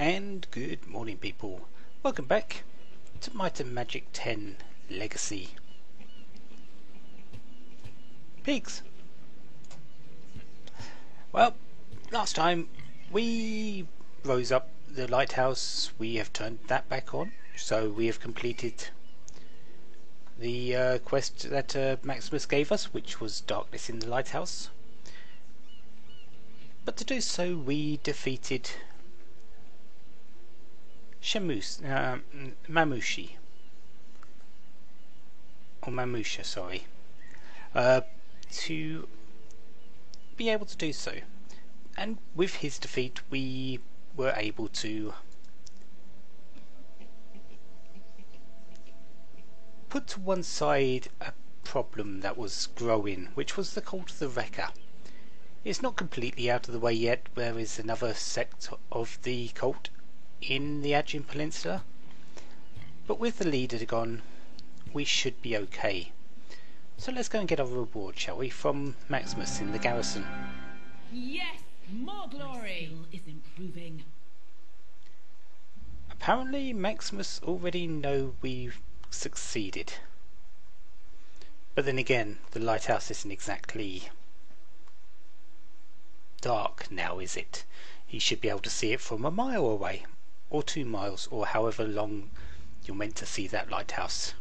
And good morning, people. Welcome back to Might and Magic 10 Legacy. Pigs. Well, last time we rose up the lighthouse. We have turned that back on, so we have completed the quest that Maximus gave us, which was Darkness in the Lighthouse. But to do so, we defeated Mamushi. Or Mamusha, sorry. To be able to do so. And with his defeat, we were able to put to one side a problem that was growing, which was the cult of the Wrecker. It's not completely out of the way yet. There is another sect of the cult in the Aegean Peninsula, but with the leader gone, we should be okay. So let's go and get our reward, shall we, from Maximus in the garrison. Yes, more glory. Skill is improving. Apparently Maximus already know we've succeeded, but then again, the lighthouse isn't exactly dark now, is it? He should be able to see it from a mile away, or 2 miles, or however long you're meant to see that lighthouse.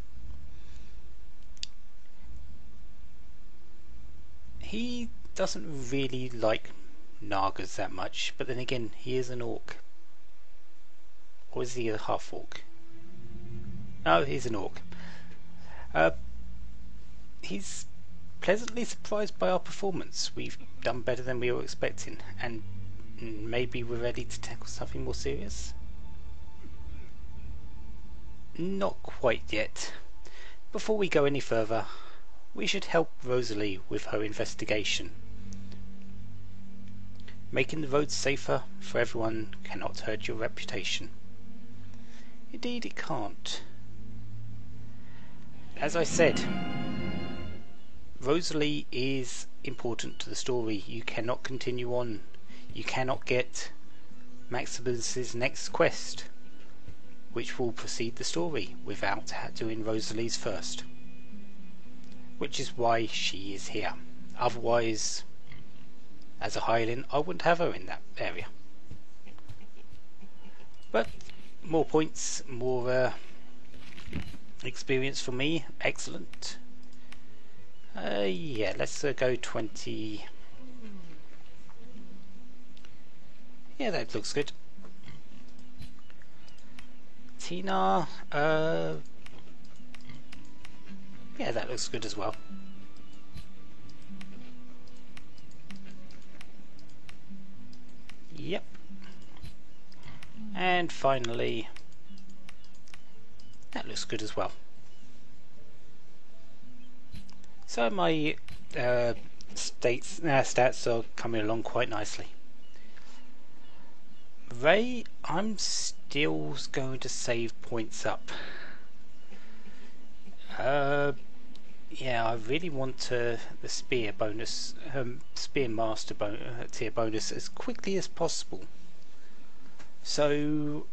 He doesn't really like Nagas that much, but then again, he is an orc. Or is he a half orc? No, he's an orc. He's pleasantly surprised by our performance. We've done better than we were expecting, and maybe we're ready to tackle something more serious? Not quite yet. Before we go any further, we should help Rosalie with her investigation. Making the roads safer for everyone cannot hurt your reputation. Indeed it can't. As I said, Rosalie is important to the story. You cannot continue on. You cannot get Maximus's next quest, which will precede the story, without doing Rosalie's first. Which is why she is here. Otherwise, as a Highland, I wouldn't have her in that area. But more points, more experience for me. Excellent. Yeah, let's go 20. Yeah, that looks good. Tina, yeah, that looks good as well. Yep. And finally, that looks good as well. So my stats are coming along quite nicely. Ray, I'm still going to save points up. Yeah, I really want the spear bonus, spear master tier bonus as quickly as possible. So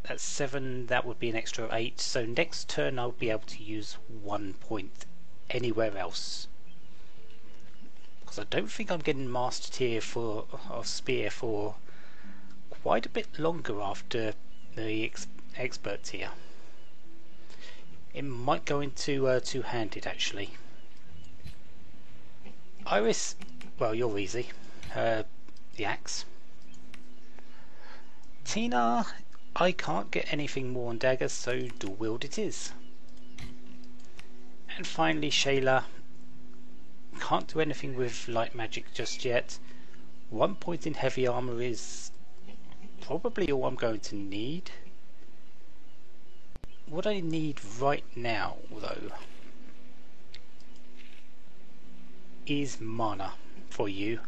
that's 7. That would be an extra 8. So next turn I'll be able to use 1 point anywhere else, because I don't think I'm getting master tier of spear for quite a bit longer after the expert tier. It might go into two-handed actually. Iris, well, you're easy. The axe. Tina, I can't get anything more on daggers, so dual wield it is. And finally Shayla, can't do anything with light magic just yet. 1 point in heavy armor is probably all I'm going to need. What I need right now, though, is mana for you.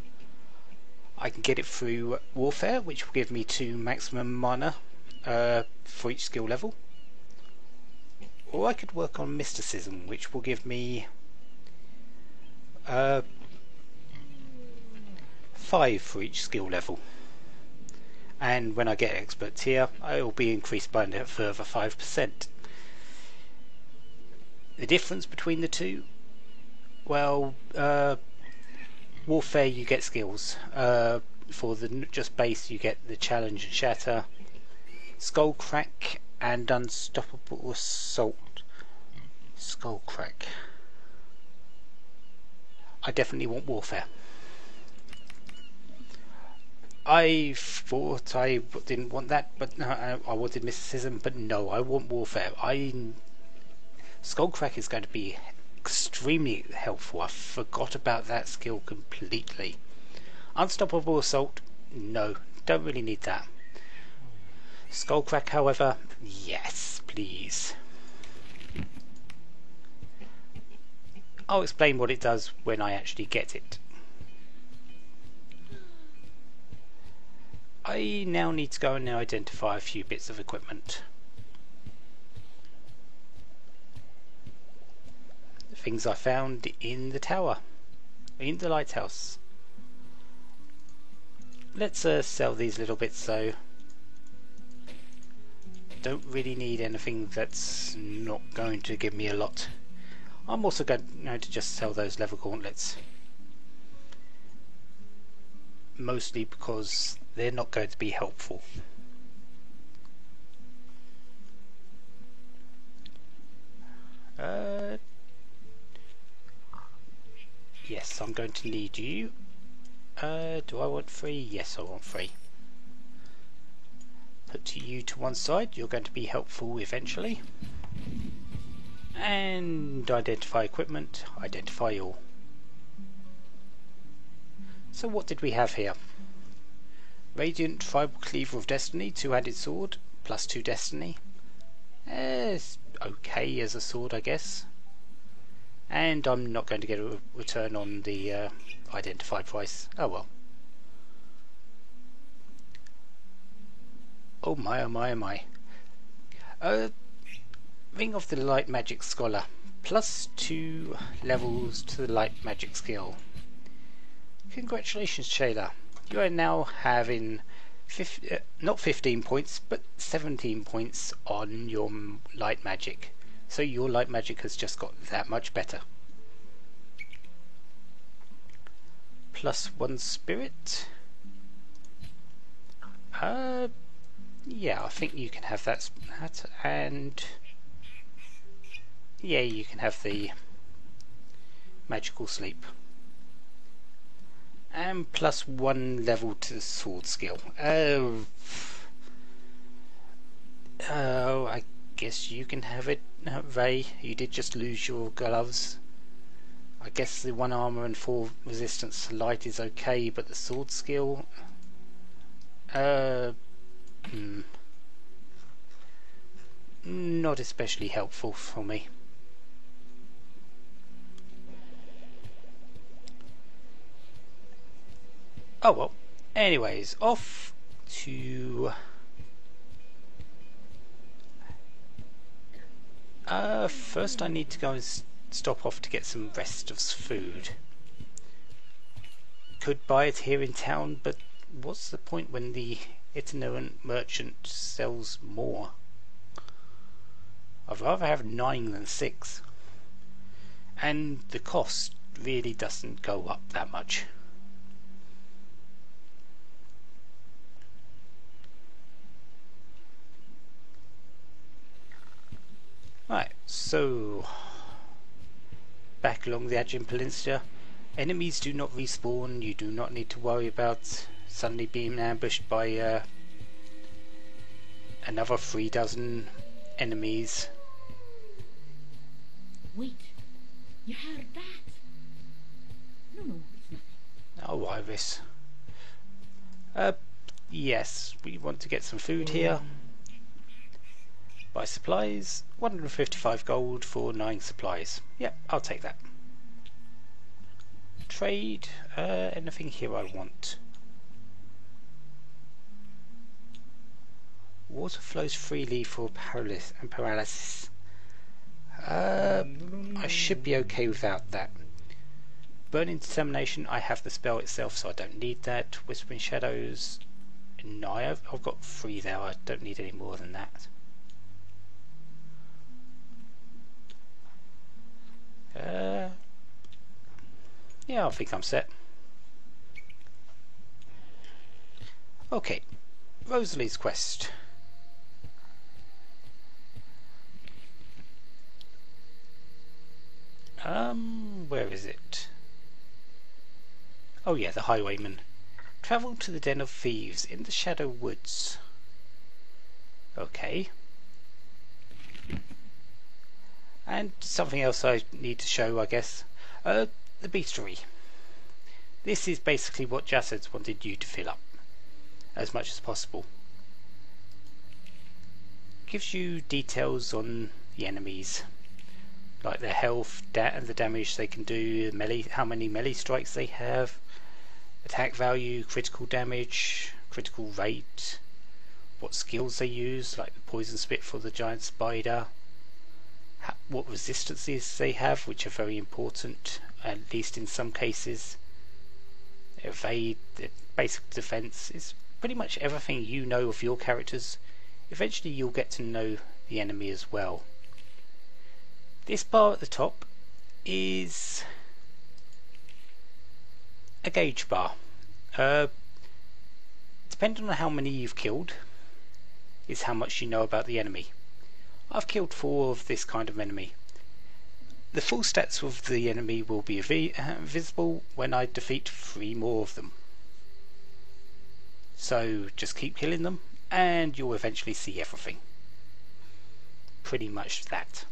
I can get it through warfare, which will give me 2 maximum mana for each skill level. Or I could work on mysticism, which will give me 5 for each skill level. and when I get expert tier it will be increased by a further 5%. The difference between the two, well, warfare you get skills, for the just base you get the challenge and shatter, skull crack and unstoppable assault. Skull crack, I definitely want warfare. I thought I didn't want that, but no, I wanted mysticism, but no, I want warfare. Skullcrack is going to be extremely helpful. I forgot about that skill completely. Unstoppable Assault, no, don't really need that. Skullcrack, however, yes, please. I'll explain what it does when I actually get it. I now need to go and identify a few bits of equipment. The things I found in the tower, in the lighthouse. Let's sell these little bits though. Don't really need anything that's not going to give me a lot. I'm also going to just sell those leather gauntlets. Mostly because they're not going to be helpful. Yes, I'm going to need you. Do I want 3? Yes, I want 3. Put you to one side, you're going to be helpful eventually. And identify equipment, identify all. So what did we have here? Radiant Tribal Cleaver of Destiny, 2-handed sword, plus 2 destiny. It's okay as a sword, I guess. And I'm not going to get a return on the identified price. Oh well. Oh my, oh my, oh my. Ring of the Light Magic Scholar. Plus 2 levels to the Light Magic skill. Congratulations, Shayla. You are now having not 15 points, but 17 points on your light magic. So your light magic has just got that much better. Plus 1 spirit. Yeah, I think you can have that, and yeah, you can have the magical sleep. And plus 1 level to the sword skill. Oh, I guess you can have it, Ray. You did just lose your gloves. I guess the 1 armor and 4 resistance to light is okay, but the sword skill, not especially helpful for me. Oh well, anyways, off to first I need to go and stop off to get some rest of food. Could buy it here in town, but what's the point when the itinerant merchant sells more? I'd rather have 9 than 6, and the cost really doesn't go up that much. Right, so back along the Aegean Peninsula, enemies do not respawn. You do not need to worry about suddenly being ambushed by another 3 dozen enemies. Wait, you heard that? No, it's nothing. Oh, Iris. Yes, we want to get some food here. Buy supplies, 155 gold for 9 supplies. Yep, I'll take that. Trade, anything here I want. Water flows freely for paralysis. I should be okay without that. Burning Determination, I have the spell itself, so I don't need that. Whispering Shadows, No, I've got 3 there. I don't need any more than that. Yeah, I think I'm set. Okay, Rosalie's quest. Where is it? Oh yeah, the Highwayman. Travel to the den of thieves in the Shadow Woods. Okay. And something else I need to show, I guess. The bestiary. This is basically what Jassets wanted you to fill up as much as possible. Gives you details on the enemies, like their health, and the damage they can do, melee, how many melee strikes they have, attack value, critical damage, critical rate, what skills they use, like the poison spit for the giant spider, what resistances they have, which are very important, at least in some cases. Evade, the basic defense, is pretty much everything you know of your characters. Eventually you'll get to know the enemy as well. This bar at the top is a gauge bar. Depending on how many you've killed is how much you know about the enemy. I've killed 4 of this kind of enemy. The full stats of the enemy will be visible when I defeat 3 more of them. So just keep killing them and you'll eventually see everything. Pretty much that.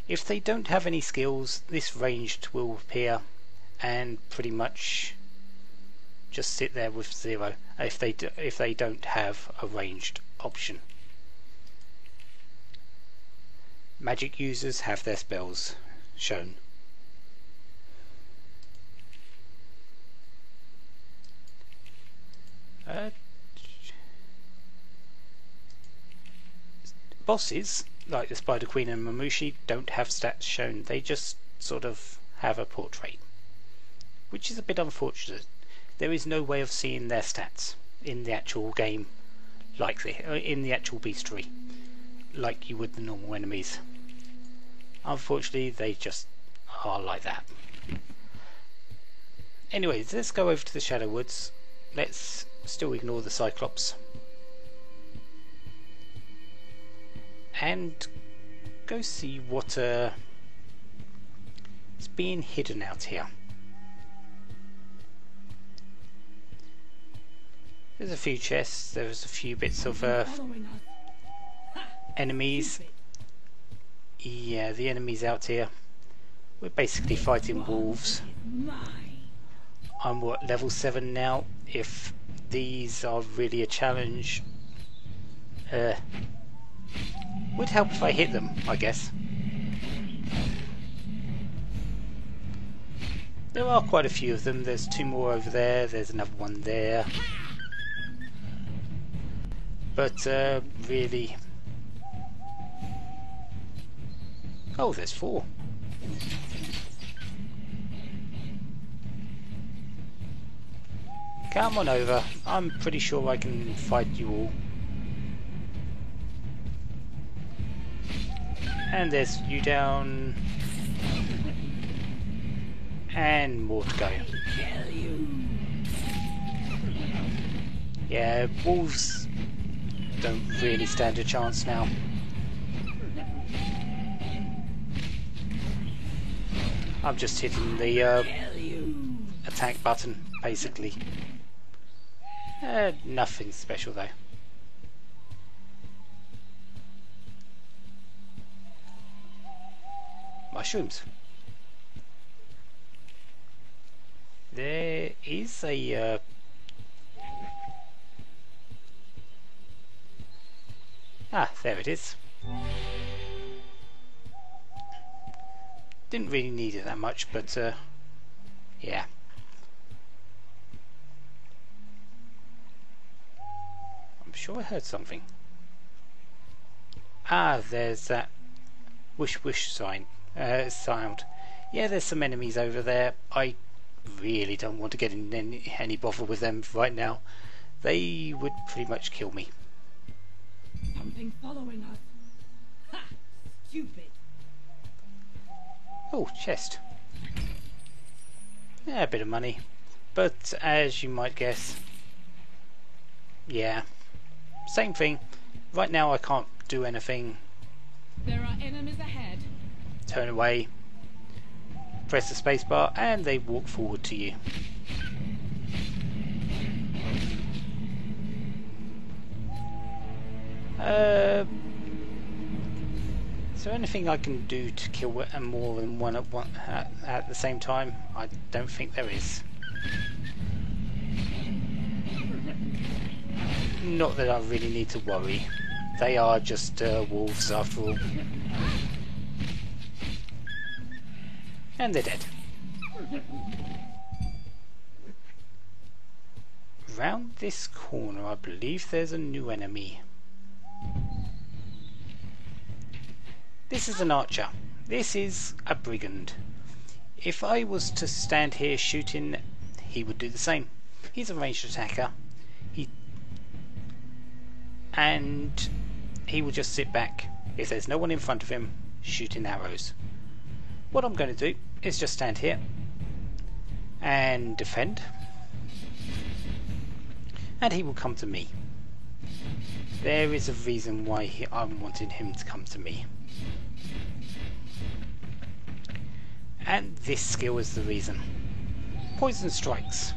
If they don't have any skills, this ranged will appear and pretty much just sit there with 0 if they don't have a ranged option. Magic users have their spells shown. Bosses, like the Spider Queen and Mamushi, don't have stats shown. They just sort of have a portrait, which is a bit unfortunate. There is no way of seeing their stats in the actual game, like in the actual bestiary, like you would the normal enemies. Unfortunately, they just are like that. Anyways, let's go over to the Shadow Woods. Let's still ignore the Cyclops and go see what is being hidden out here. There's a few chests, there's a few bits of enemies. Yeah, the enemies out here. We're basically fighting wolves. I'm what, level 7 now. If these are really a challenge, would help if I hit them, I guess. There are quite a few of them. There's 2 more over there, there's another one there. But really... Oh, there's 4. Come on over. I'm pretty sure I can fight you all. And there's you down. And more to go. Yeah, wolves don't really stand a chance now. I'm just hitting the attack button, basically. Nothing special though. Mushrooms. There is a there it is. Didn't really need it that much, but yeah. I'm sure I heard something. There's that wish wish sound. Yeah, there's some enemies over there. I really don't want to get in any bother with them right now. they would pretty much kill me. Something following us. Ha! Stupid. Oh, chest. Yeah, a bit of money. But as you might guess, yeah, same thing. Right now I can't do anything. There are enemies ahead. Turn away, press the spacebar, and they walk forward to you. Is there anything I can do to kill more than one at the same time? I don't think there is. Not that I really need to worry. They are just wolves after all. And they're dead. Round this corner I believe there's a new enemy. This is an archer. This is a brigand. If I was to stand here shooting, he would do the same. He's a ranged attacker. He will just sit back. If there's no one in front of him, shooting arrows. What I'm going to do is just stand here and defend. And he will come to me. There is a reason why I'm wanting him to come to me. And this skill is the reason. Poison strikes.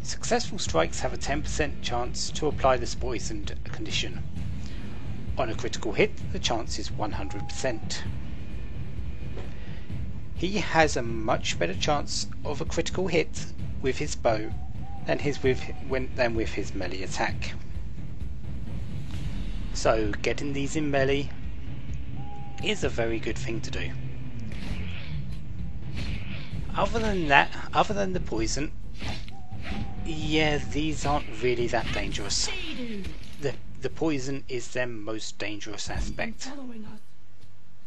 Successful strikes have a 10% chance to apply this poisoned condition. On a critical hit, the chance is 100%. He has a much better chance of a critical hit with his bow than with his melee attack. So getting these in melee is a very good thing to do. Other than that, other than the poison, yeah, these aren't really that dangerous. The poison is their most dangerous aspect. Following us.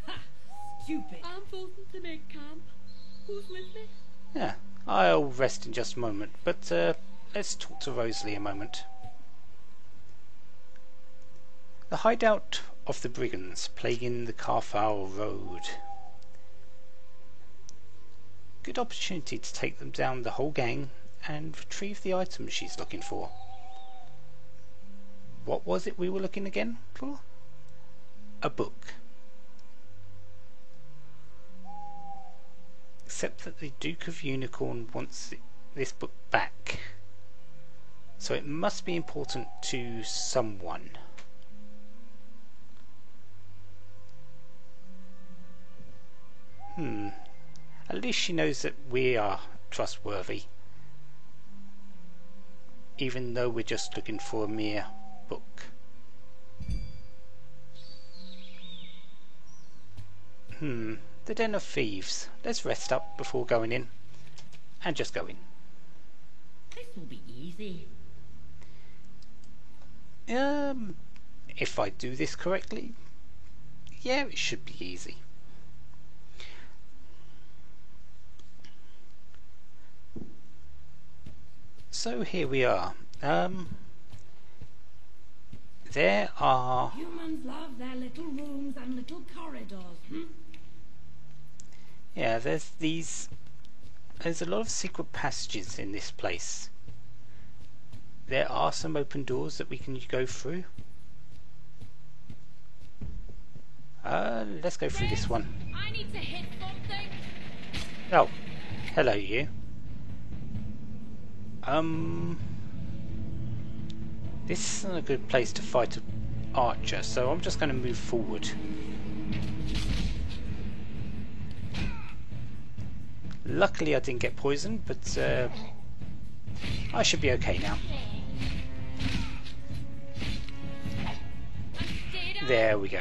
Ha! Stupid. I'm forced to make camp. Who's with me? Yeah, I'll rest in just a moment, but let's talk to Rosalie a moment. The hideout of the brigands plaguing the Carfile Road. Good opportunity to take them down, the whole gang, and retrieve the items she's looking for. What was it we were looking again for? A book. Except that the Duke of Unicorn wants this book back. So it must be important to someone. At least she knows that we are trustworthy. Even though we're just looking for a mere book. The Den of Thieves. Let's rest up before going in. And just go in. This will be easy. If I do this correctly, yeah, it should be easy. So here we are. There are... Humans love their little rooms and little corridors. Yeah, there's a lot of secret passages in this place. There are some open doors that we can go through. Let's go through this one. I need to hit something. Oh, hello you. This isn't a good place to fight an archer, so I'm just going to move forward. Luckily I didn't get poisoned, but I should be okay now. There we go.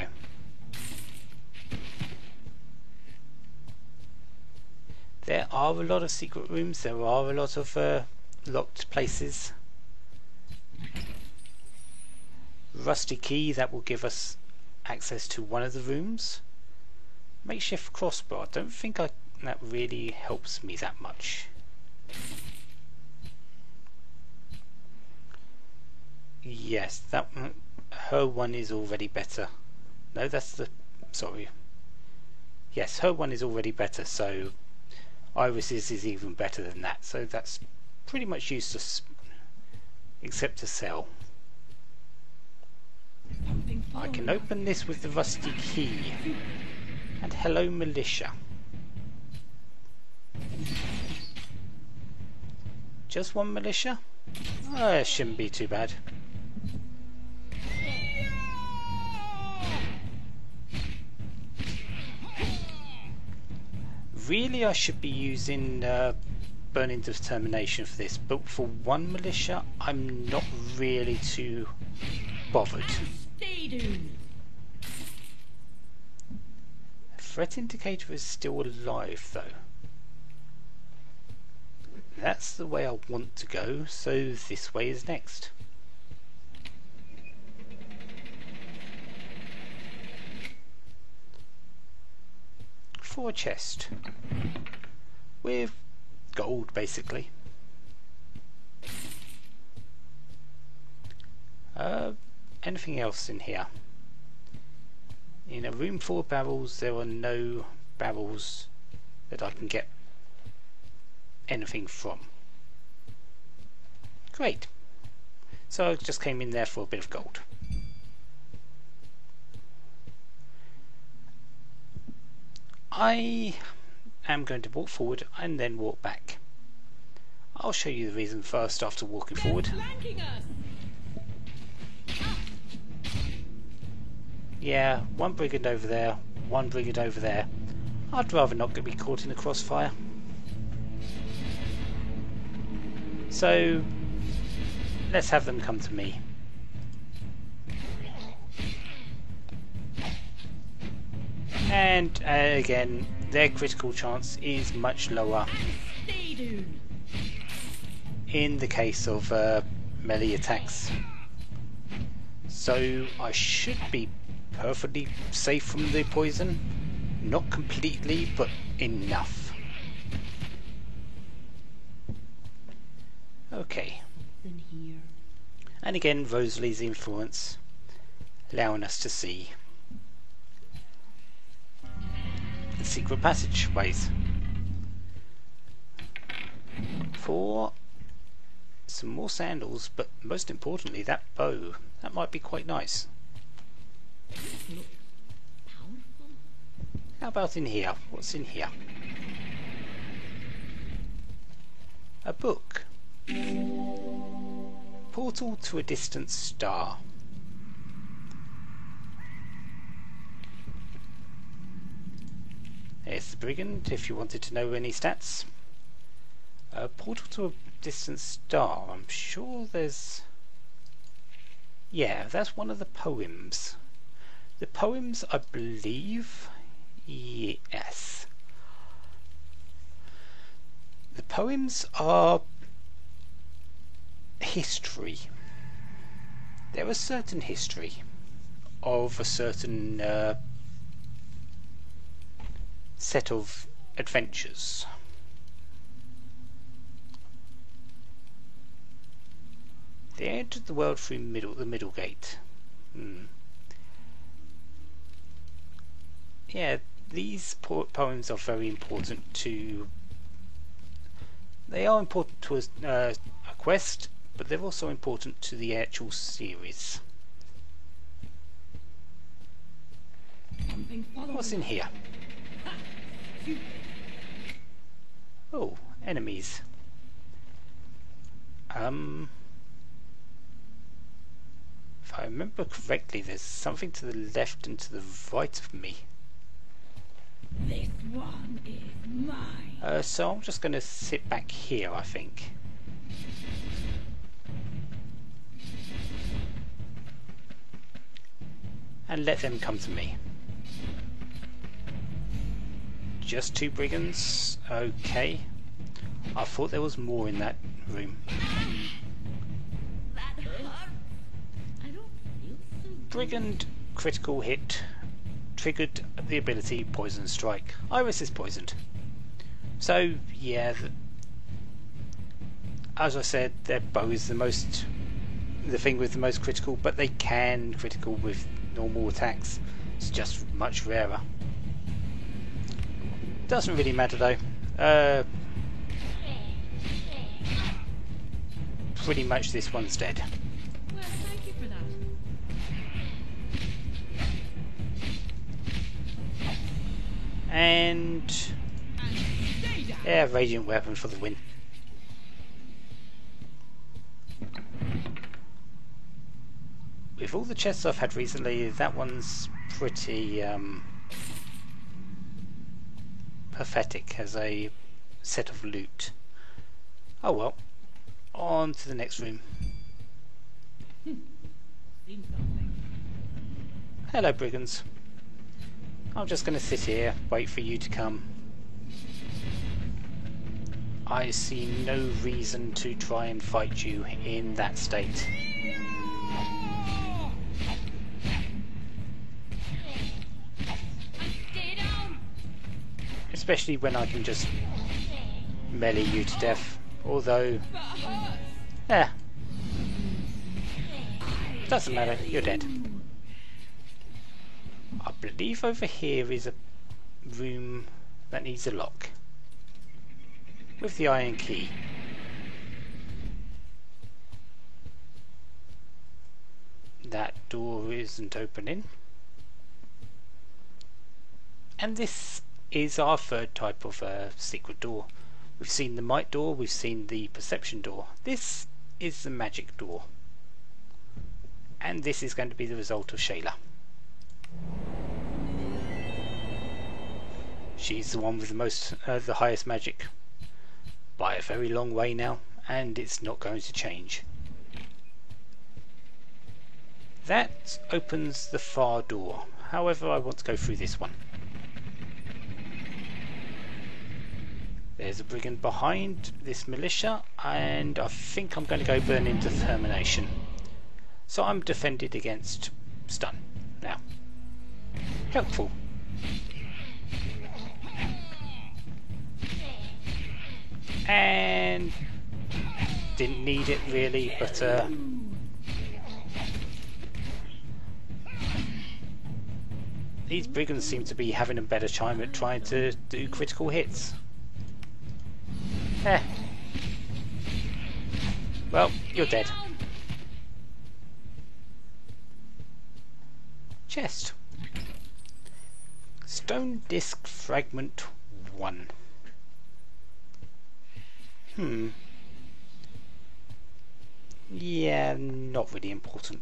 There are a lot of secret rooms, there are a lot of locked places. Rusty key, that will give us access to one of the rooms. Makeshift crossbow, I don't think that really helps me that much. Yes, that one, her one is already better. No, that's the... sorry. Yes, her one is already better, so Iris's is even better than that. So that's pretty much useless, except to sell. I can open this with the rusty key. And hello, militia. Just one militia? Oh, it shouldn't be too bad. Really, I should be using Burning Determination for this, but for one militia, I'm not really too bothered. Threat indicator is still alive, though. That's the way I want to go, so this way is next. For a chest with gold, basically. Anything else in here? In a room full of barrels, there are no barrels that I can get anything from. Great. So I just came in there for a bit of gold. I am going to walk forward and then walk back. I'll show you the reason first after walking forward. Yeah, one brigand over there, one brigand over there. I'd rather not be caught in the crossfire. So, let's have them come to me. And again, their critical chance is much lower in the case of melee attacks. So I should be perfectly safe from the poison. Not completely, but enough. Okay. And again, Rosalie's influence allowing us to see the secret passageways for some more sandals, but most importantly that bow. That might be quite nice. How about in here? What's in here? A book. Portal to a distant star. There's the brigand, if you wanted to know any stats. Portal to a distant star. I'm sure there's... yeah, that's one of the poems. The poems, I believe... yes. The poems are history. There is certain history of a certain set of adventures. They entered the world through the middle gate. Yeah, these poems are very important to... they are important to a quest, but they're also important to the actual series. What's in here? Oh, enemies. If I remember correctly, there's something to the left and to the right of me. This one is mine. So I'm just going to sit back here, I think. And let them come to me. Just 2 brigands? Okay. I thought there was more in that room. That hurt. I don't feel so good. Brigand critical hit triggered the ability Poison Strike. Iris is poisoned. So, yeah, as I said, their bow is the most the thing with the most critical, but they can critical with normal attacks. It's just much rarer. Doesn't really matter though. Pretty much this one's dead. Well, thank you for that. And Stay down. yeah, radiant weapon for the win. With all the chests I've had recently, that one's pretty pathetic as a set of loot. Oh well, on to the next room. Seen something. Hello, brigands. I'm just going to sit here, wait for you to come. I see no reason to try and fight you in that state. Stay down. Especially when I can just melee you to death. Although, That hurts. eh, doesn't matter, you're dead. I believe over here is a room that needs a lock. With the iron key. That door isn't opening. And this is our third type of secret door. We've seen the might door, we've seen the perception door. This is the magic door. And this is going to be the result of Shayla. She's the one with the highest magic by a very long way now, and it's not going to change. That opens the far door. However, I want to go through this one. There's a brigand behind this militia, and I think I'm going to go burn into determination. So I'm defended against stun now. Helpful. And didn't need it really, but these brigands seem to be having a better time at trying to do critical hits. Eh. Well, you're dead. Chest. Stone Disc Fragment 1. Yeah, not really important.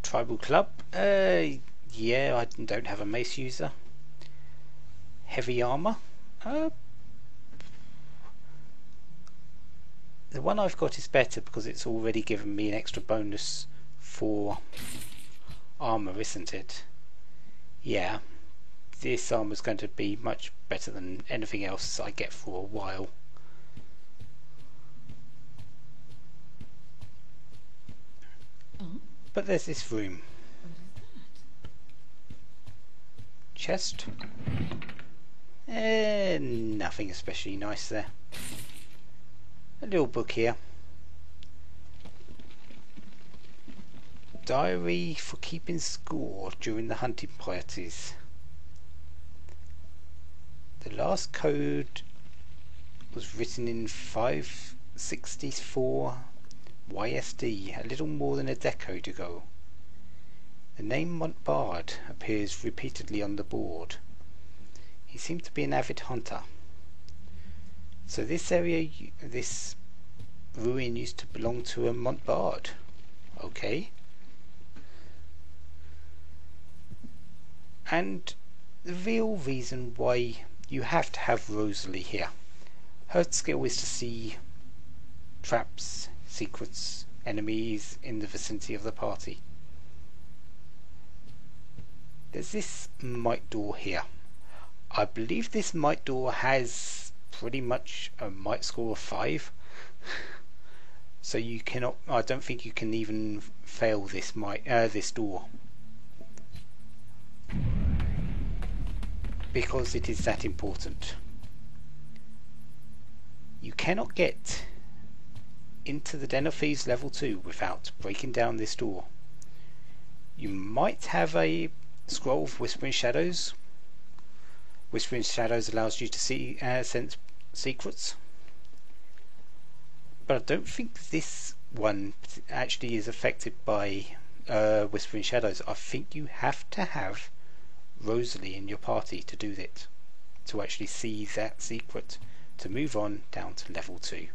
Tribal Club. Yeah, I don't have a mace user. Heavy armor. The one I've got is better because it's already given me an extra bonus for armor, isn't it? Yeah. This armor is going to be much better than anything else I get for a while. Oh, But there's this room. Chest. Nothing especially nice there. A little book here. Diary for keeping score during the hunting parties. The last code was written in 564 YSD, a little more than a decade ago. The name Montbard appears repeatedly on the board. He seemed to be an avid hunter. So this area, this ruin used to belong to a Montbard. Okay. And the real reason why you have to have Rosalie here. Her skill is to see traps, secrets, enemies in the vicinity of the party. There's this might door here. I believe this might door has pretty much a might score of 5. So you cannot, I don't think you can even fail this this door. Because it is that important. You cannot get into the Den of Thieves level 2 without breaking down this door. You might have a scroll of Whispering Shadows. Whispering Shadows allows you to see sense secrets, but I don't think this one actually is affected by Whispering Shadows. I think you have to have Rosalie in your party to do that, to actually see that secret, to move on down to level 2.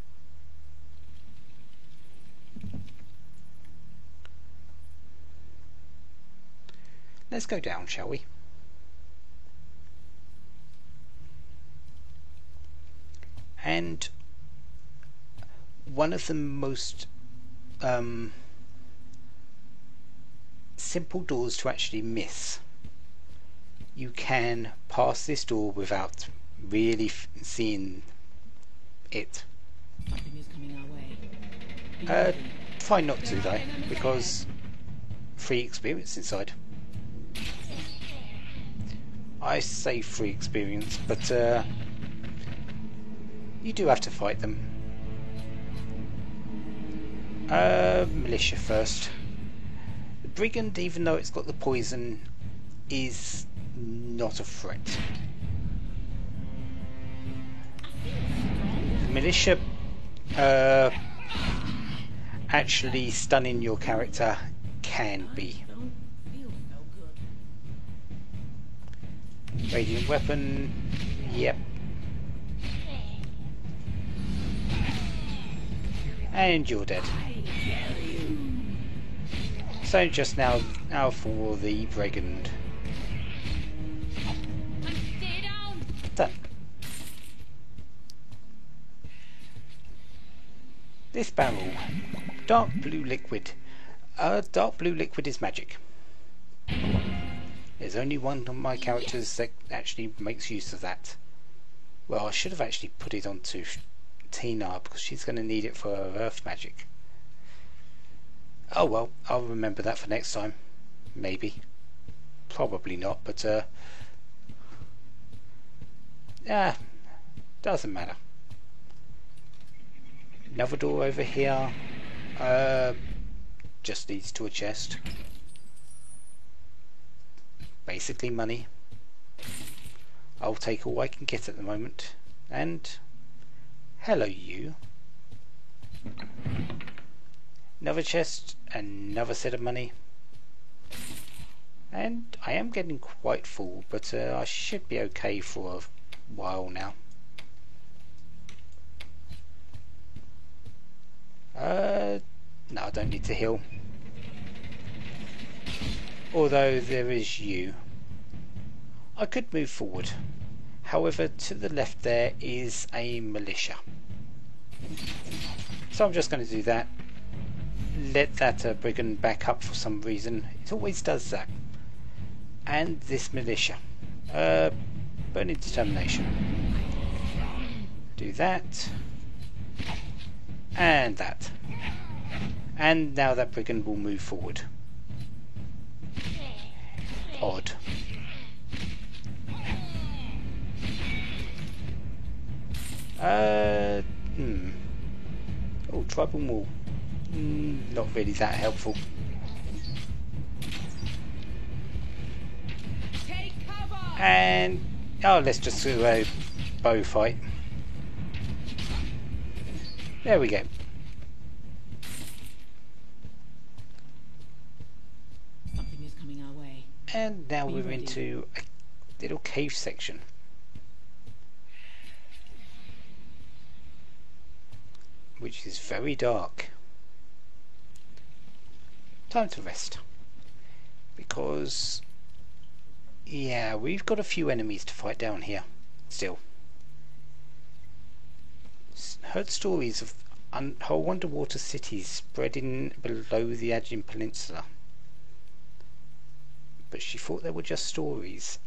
Let's go down, shall we? And one of the most simple doors to actually miss. You can pass this door without really seeing it. Something is coming our way. Try not to though, because free experience inside. I say free experience, but you do have to fight them. Militia first. The Brigand, even though it's got the poison, is not a threat. The Militia actually stunning your character can be. Radiant weapon, yep. And you're dead. So just now for the Brigand. Done. This barrel, dark blue liquid. Dark blue liquid is magic. There's only one of my characters that actually makes use of that. Well, I should have actually put it onto Tina, because she's going to need it for her earth magic. Oh well, I'll remember that for next time. Maybe. Probably not, but doesn't matter. Another door over here. Just leads to a chest. Basically money. I'll take all I can get at the moment. And hello you. Another chest, another set of money. And I am getting quite full, but I should be okay for a while now. No, I don't need to heal. Although there is you. I could move forward. However, to the left there is a militia. So I'm just going to do that. Let that brigand back up for some reason. It always does that. And this militia. Burning Determination. Do that. And that. And now that brigand will move forward. Odd. Oh, tribal wall. Not really that helpful. And let's just do a bow fight. There we go. Something is coming our way. And now we're into a little cave section. Which is very dark. Time to rest. Because, yeah, we've got a few enemies to fight down here. Still. Heard stories of whole underwater cities spreading below the Aegean Peninsula. But she thought they were just stories.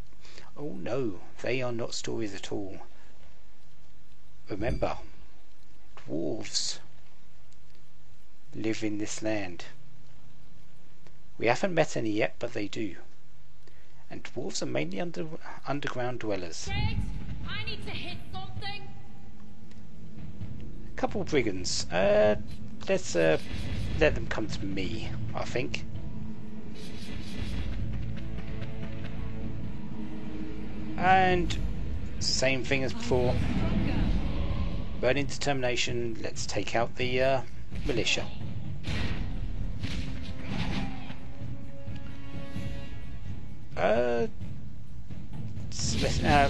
Oh no, they are not stories at all. Remember, dwarves live in this land. We haven't met any yet, but they do. And dwarves are mainly underground dwellers. Briggs, I need to hit something. Couple brigands. Let's let them come to me, I think. And same thing as before. Burning determination. Let's take out the militia.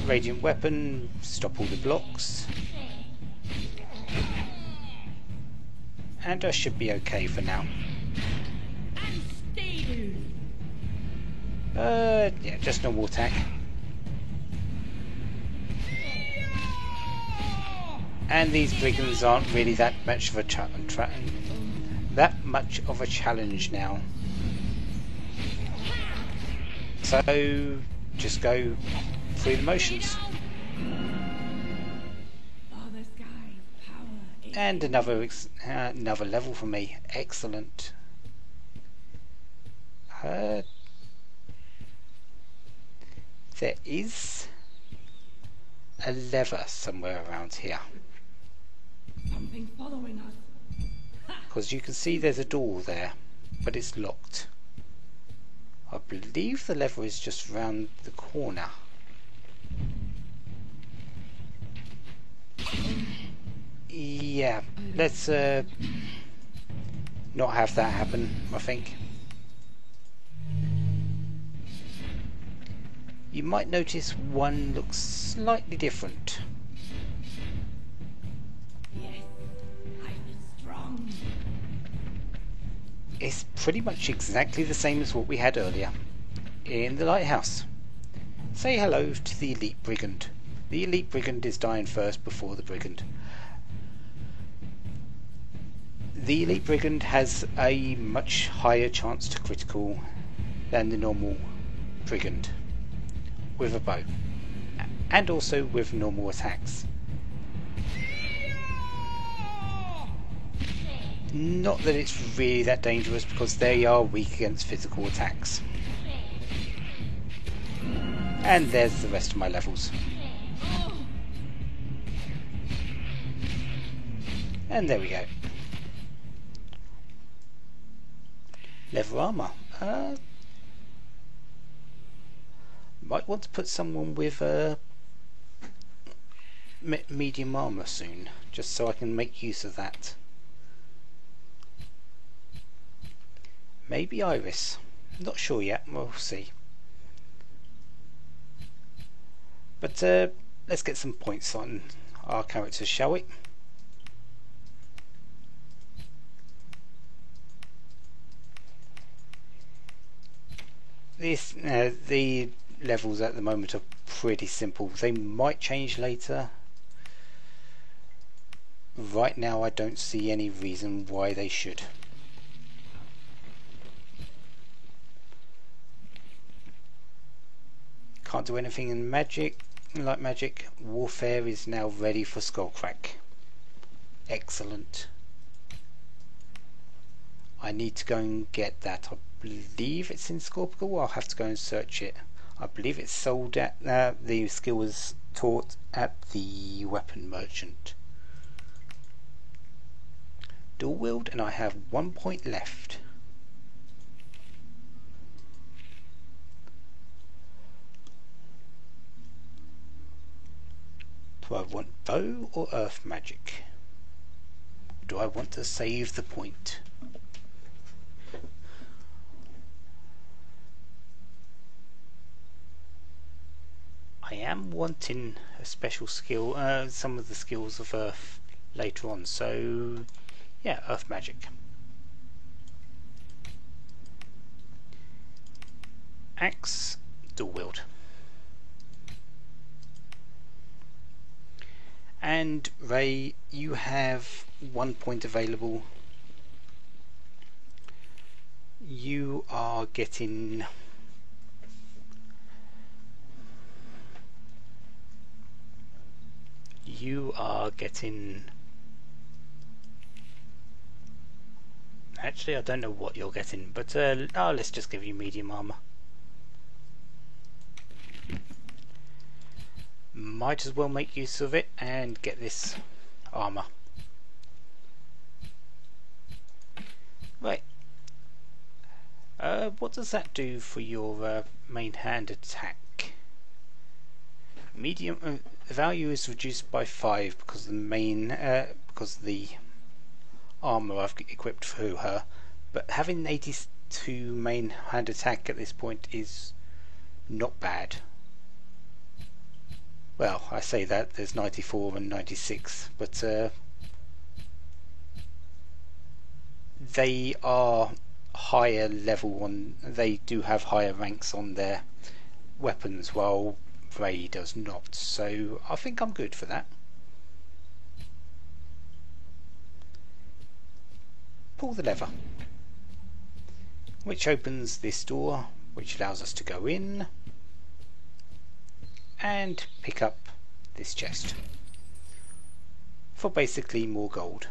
Radiant weapon. Stop all the blocks. And I should be okay for now. Yeah, just normal attack. And these brigands aren't really that much of a challenge now. So just go through the motions. And another level for me. Excellent. There is a lever somewhere around here. Something following us. Because you can see there's a door there, but it's locked. I believe the lever is just round the corner. Yeah, let's not have that happen, I think. You might notice one looks slightly different. Yes, life is strong. It's pretty much exactly the same as what we had earlier in the lighthouse. Say hello to the elite brigand. The elite brigand is dying first before the brigand. The elite brigand has a much higher chance to critical than the normal brigand with a bow, and also with normal attacks. Not that it's really that dangerous, because they are weak against physical attacks. And there's the rest of my levels. And there we go. Leather armour. Might want to put someone with medium armour soon, just so I can make use of that. Maybe Iris. Not sure yet, we'll see. But let's get some points on our characters, shall we? The levels at the moment are pretty simple. They might change later. Right now I don't see any reason why they should. Can't do anything in magic. Like magic, warfare is now ready for Skullcrack. Excellent. I need to go and get that. I believe it's in Scorpical. I'll have to go and search it. I believe it's sold at the skill was taught at the weapon merchant. Dual wield, and I have 1 point left. Do I want bow or earth magic? Do I want to save the point? I am wanting a special skill, some of the skills of earth later on, so yeah, earth magic. Axe, dual wield. And Ray, you have 1 point available. You are getting actually I don't know what you're getting, but let's just give you medium armor. Might as well make use of it and get this armor. What does that do for your main hand attack? Medium the value is reduced by 5 because the because the armor I've equipped for her. But having 82 main hand attack at this point is not bad. Well, I say that there's 94 and 96, but they are higher level on. They do have higher ranks on their weapons, while Ray does not. So I think I'm good for that. Pull the lever, which opens this door, which allows us to go in and pick up this chest for basically more gold.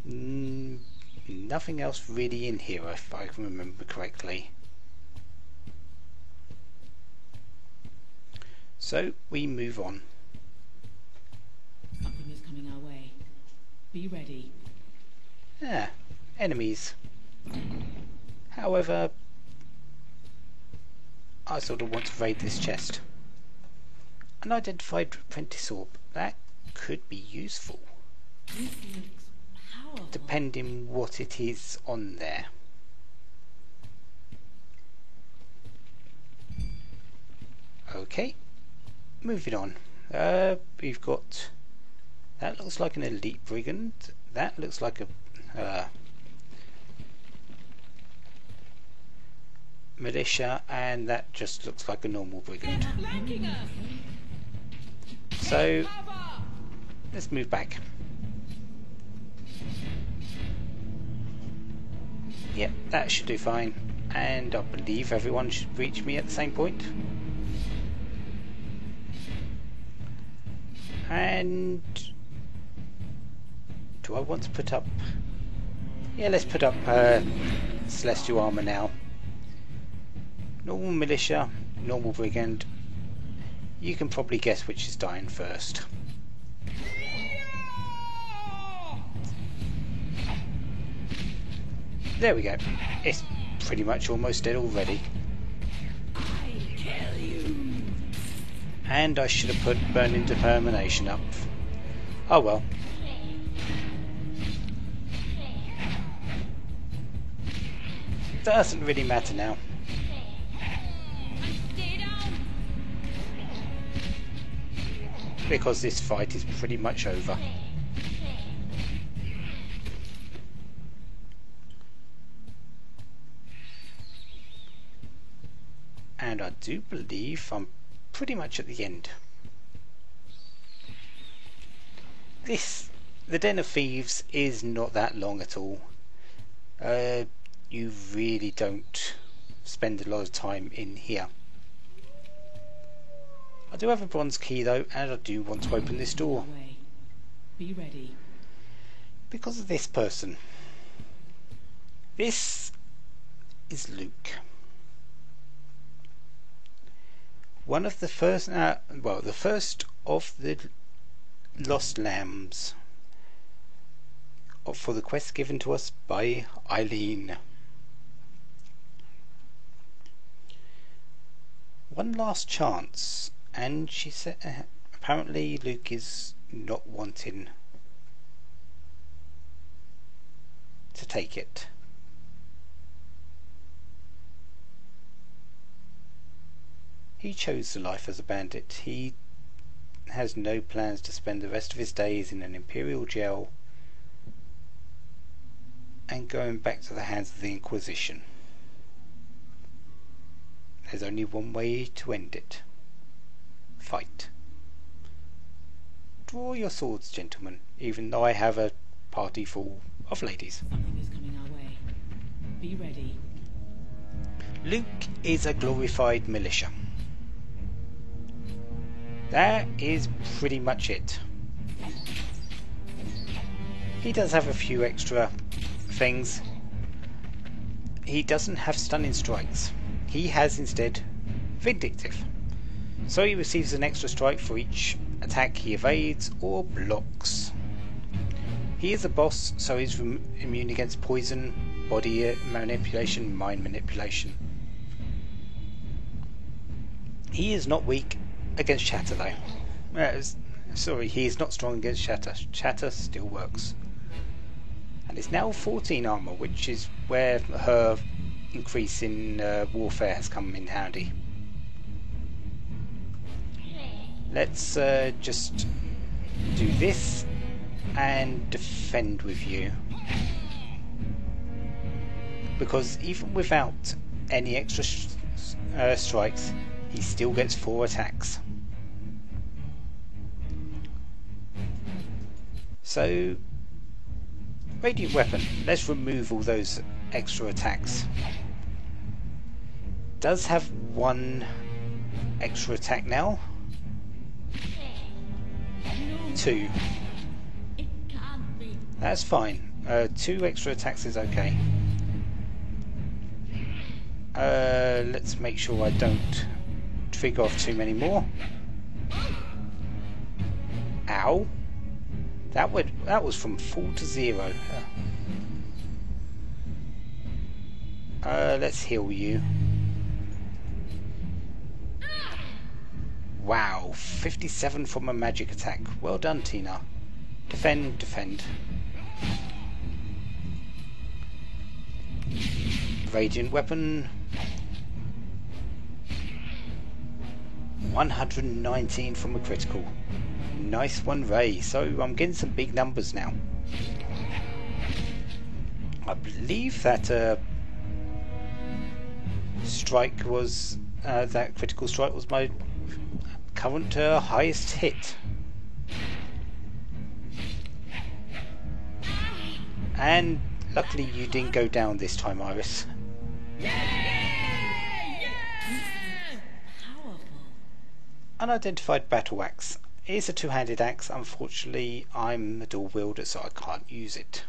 Nothing else really in here if I can remember correctly. So we move on. Something is coming our way. Be ready. Enemies. However, I sort of want to raid this chest. Unidentified apprentice orb. That could be useful, This looks powerful. depending what it is on there. Okay, moving on. We've got, that looks like an elite brigand. That looks like a militia, and that just looks like a normal brigand. Flanking us! So Cover! let's move back. Yep, that should do fine, and I believe everyone should reach me at the same point. And do I want to put up, yeah, let's put up celestial armor now. Normal militia, normal brigand. You can probably guess which is dying first. There we go. It's pretty much almost dead already. I kill you! And I should have put burning determination up. Oh well. Doesn't really matter now. Stay down! Because this fight is pretty much over. And I do believe I'm pretty much at the end. The Den of Thieves is not that long at all. You really don't spend a lot of time in here. I do have a bronze key though, and I do want to open this door. Our way. Be ready. Because of this person. This is Luke. One of the first, the first of the lost lambs for the quest given to us by Eileen. One last chance, and she said apparently Luke is not wanting to take it. He chose the life as a bandit. He has no plans to spend the rest of his days in an imperial jail and going back to the hands of the Inquisition. There's only one way to end it. Fight. Draw your swords, gentlemen, even though I have a party full of ladies. Something is coming our way. Be ready. Luke is a glorified militia. That is pretty much it. He does have a few extra things. He doesn't have stunning strikes. He has instead vindictive. So he receives an extra strike for each attack he evades or blocks. He is a boss, so he's immune against poison, body manipulation, mind manipulation. He is not weak against shatter though. Sorry, he is not strong against shatter. Shatter still works. And it's now 14 armor, which is where her increase in warfare has come in handy. Let's just do this and defend with you, because even without any extra strikes, he still gets 4 attacks. So, Radiant Weapon, let's remove all those extra attacks. Does have 1 extra attack now. 2. It can't be. That's fine. 2 extra attacks is okay. Let's make sure I don't trigger off too many more. Ow! That was from full to 0. Let's heal you. Wow, 57 from a magic attack. Well done, Tina. Defend, defend. Radiant Weapon. 119 from a critical. Nice one, Ray. So I'm getting some big numbers now. I believe that strike was that critical strike was my current highest hit. And luckily you didn't go down this time, Iris. Powerful. Unidentified battle axe. It is a 2-handed axe. Unfortunately, I'm a dual wielder, so I can't use it.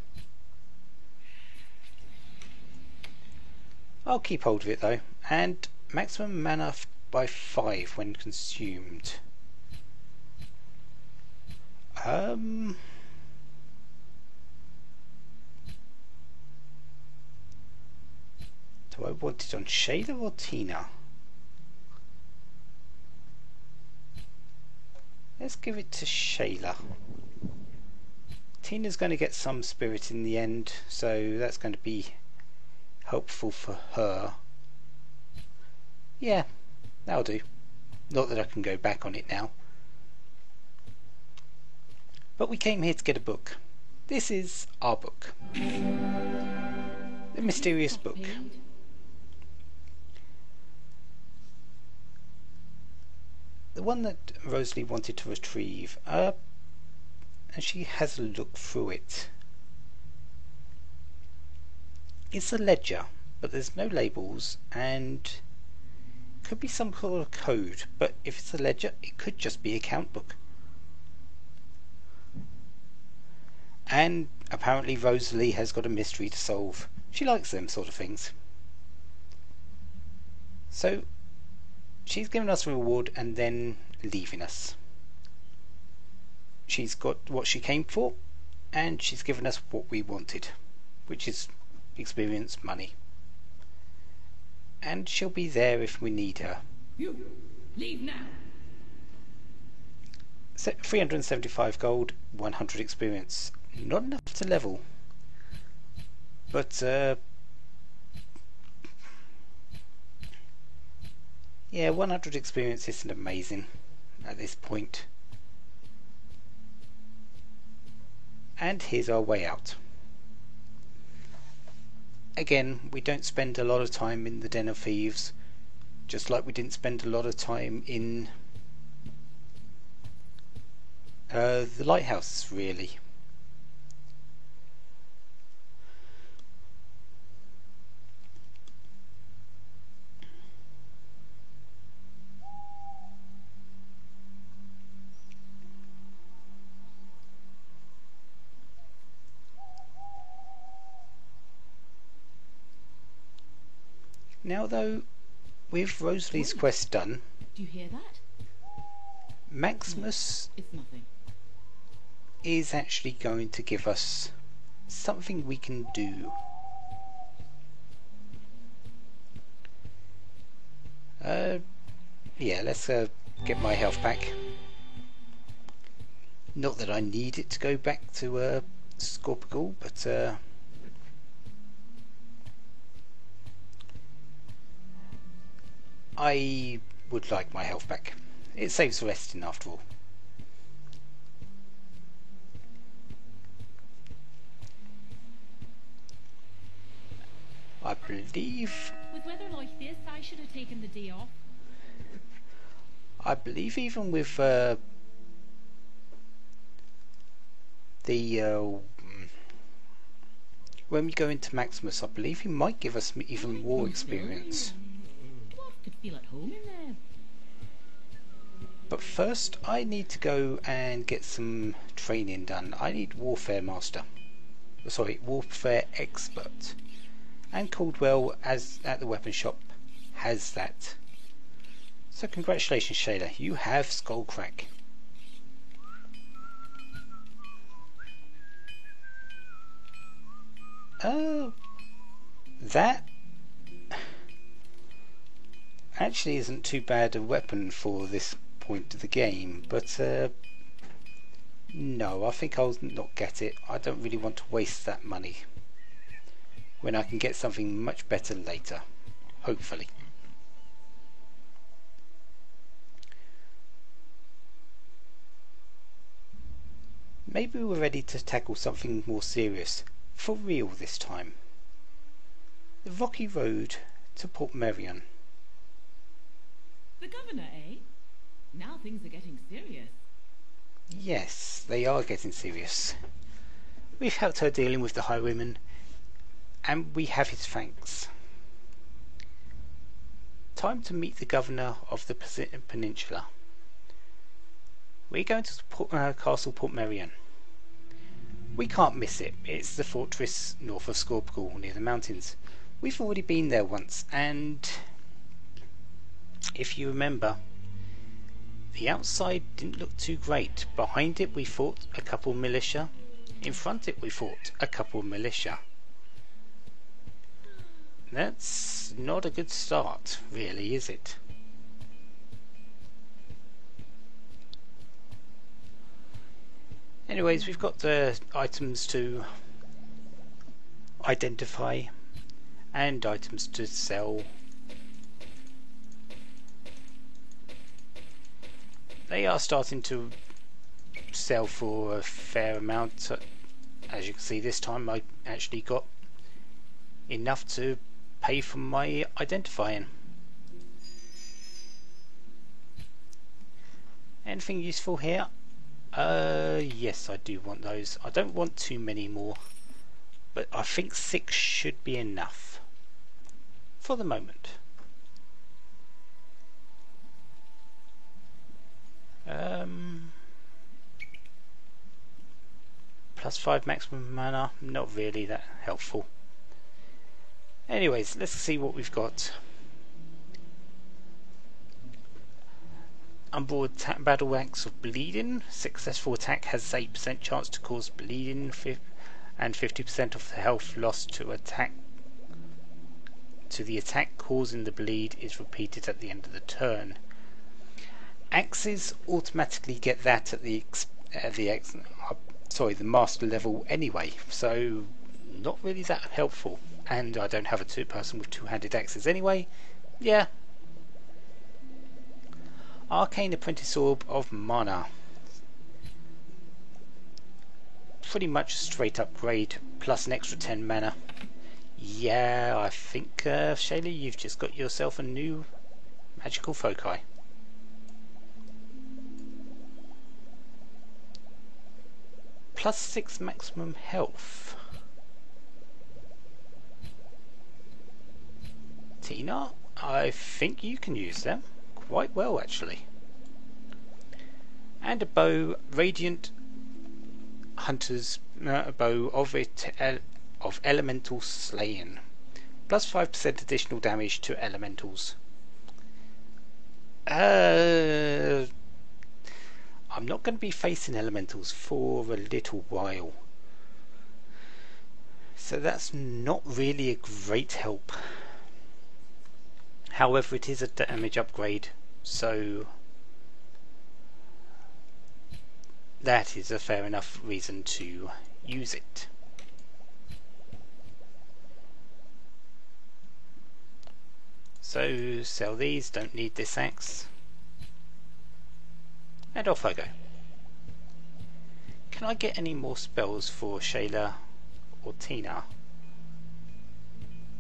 I'll keep hold of it though. And maximum mana by 5 when consumed. Do I want it on Shayla or Tina? Let's give it to Shayla. Tina's going to get some spirit in the end, so that's going to be helpful for her. Yeah, that'll do. Not that I can go back on it now. But we came here to get a book. This is our book. The Mysterious Book. The one that Rosalie wanted to retrieve, and she has a look through it. It's a ledger, but there's no labels, and could be some sort of code, but if it's a ledger, it could just be a count book. And apparently Rosalie has got a mystery to solve. She likes them sort of things. So she's given us a reward and then leaving us. She's got what she came for, and she's given us what we wanted, which is experience, money. And she'll be there if we need her. You leave now. 375 gold, 100 experience. Not enough to level, but yeah, 100 experience isn't amazing at this point. And here's our way out. Again, we don't spend a lot of time in the Den of Thieves, just like we didn't spend a lot of time in the lighthouse, really. Now though, with Rosalie's quest done, Do you hear that? Maximus It's nothing. is actually going to give us something we can do. Yeah, let's get my health back. Not that I need it to go back to Scorpigal, but I would like my health back. It saves resting after all. I believe... With weather like this, I should have taken the day off. I believe even with when we go into Maximus, I believe he might give us even more experience. What could feel at home in there? But first, I need to go and get some training done. I need Warfare Master. Sorry, Warfare Expert. And Caldwell, as at the weapon shop, has that. So congratulations, Shayla, you have Skullcrack. That actually isn't too bad a weapon for this point of the game, but no, I think I'll not get it. I don't really want to waste that money when I can get something much better later, hopefully. Maybe we're ready to tackle something more serious, for real this time. The rocky road to Port Merion. The governor, eh? Now things are getting serious. Yes, they are getting serious. We've helped her dealing with the highwaymen, and we have his thanks. Time to meet the governor of the peninsula. We're going to Castle Port Merion. We can't miss it. It's the fortress north of Scorpigal, near the mountains. We've already been there once, and if you remember, the outside didn't look too great. Behind it we fought a couple militia. In front it we fought a couple militia. That's not a good start, really, is it? Anyways, we've got the items to identify and items to sell. They are starting to sell for a fair amount. As you can see, this time I actually got enough to pay for my identifying. Anything useful here? Yes, I do want those. I don't want too many more, but I think 6 should be enough for the moment. +5 maximum mana, not really that helpful. Anyways, let's see what we've got. Unbroad battle axe of bleeding. Successful attack has 8% chance to cause bleeding, and 50% of the health lost to the attack causing the bleed is repeated at the end of the turn. Axes automatically get that at the master level anyway, so not really that helpful. And I don't have a person with two-handed axes anyway. Yeah. Arcane Apprentice Orb of Mana. Pretty much straight upgrade, plus an extra 10 mana. Yeah, I think, Shayla, you've just got yourself a new magical foci. +6 maximum health. Tina, I think you can use them quite well, actually. And a bow, Radiant Hunter's bow of Elemental Slaying. +5% additional damage to elementals. I I'm not going to be facing elementals for a little while. So that's not really a great help. However, it is a damage upgrade, so that is a fair enough reason to use it. So sell these, don't need this axe. And off I go. Can I get any more spells for Shayla or Tina?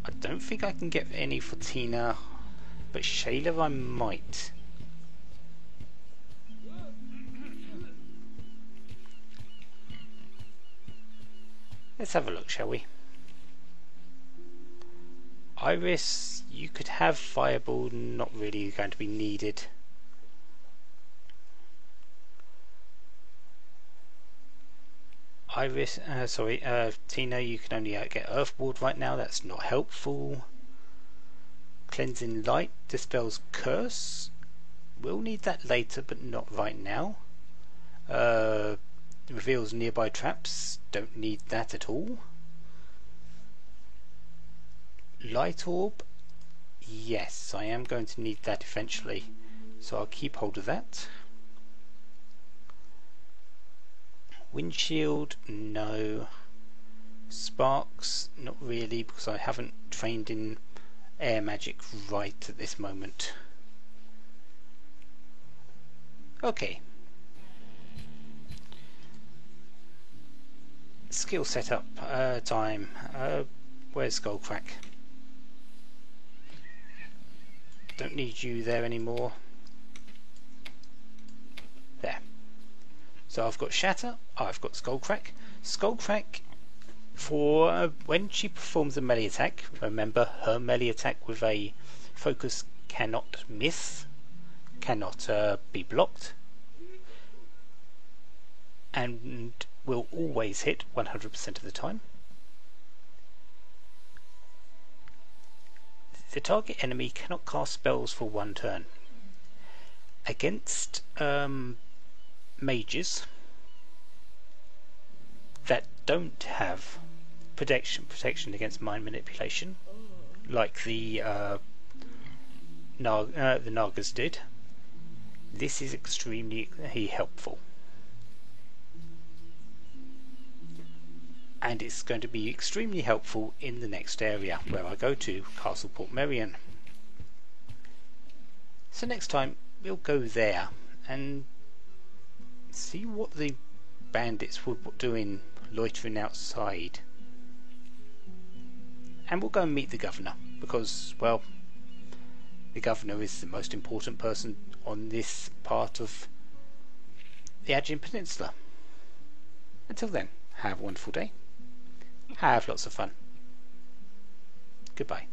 I don't think I can get any for Tina, but Shayla I might. Let's have a look, shall we? Iris, you could have Fireball, not really going to be needed. Iris, Tina, you can only get Earthward right now, that's not helpful. Cleansing Light dispels Curse. We'll need that later, but not right now. Reveals nearby traps, don't need that at all. Light Orb, yes, I am going to need that eventually, so I'll keep hold of that. Windshield, no. Sparks, not really, because I haven't trained in air magic right at this moment. Okay. Skill setup time. Where's Skullcrack? Don't need you there anymore. There. So I've got Shatter, I've got Skullcrack. Skullcrack, for when she performs a melee attack, remember her melee attack with a focus cannot miss, cannot be blocked, and will always hit 100% of the time. The target enemy cannot cast spells for one turn. Against mages that don't have protection against mind manipulation, like the Nagas did, this is extremely helpful. And it's going to be extremely helpful in the next area where I go to, Castle Portmeirion. So next time we'll go there and see what the bandits were doing loitering outside. And we'll go and meet the governor, because, well, the governor is the most important person on this part of the Aegean Peninsula. Until then, have a wonderful day. Have lots of fun. Goodbye.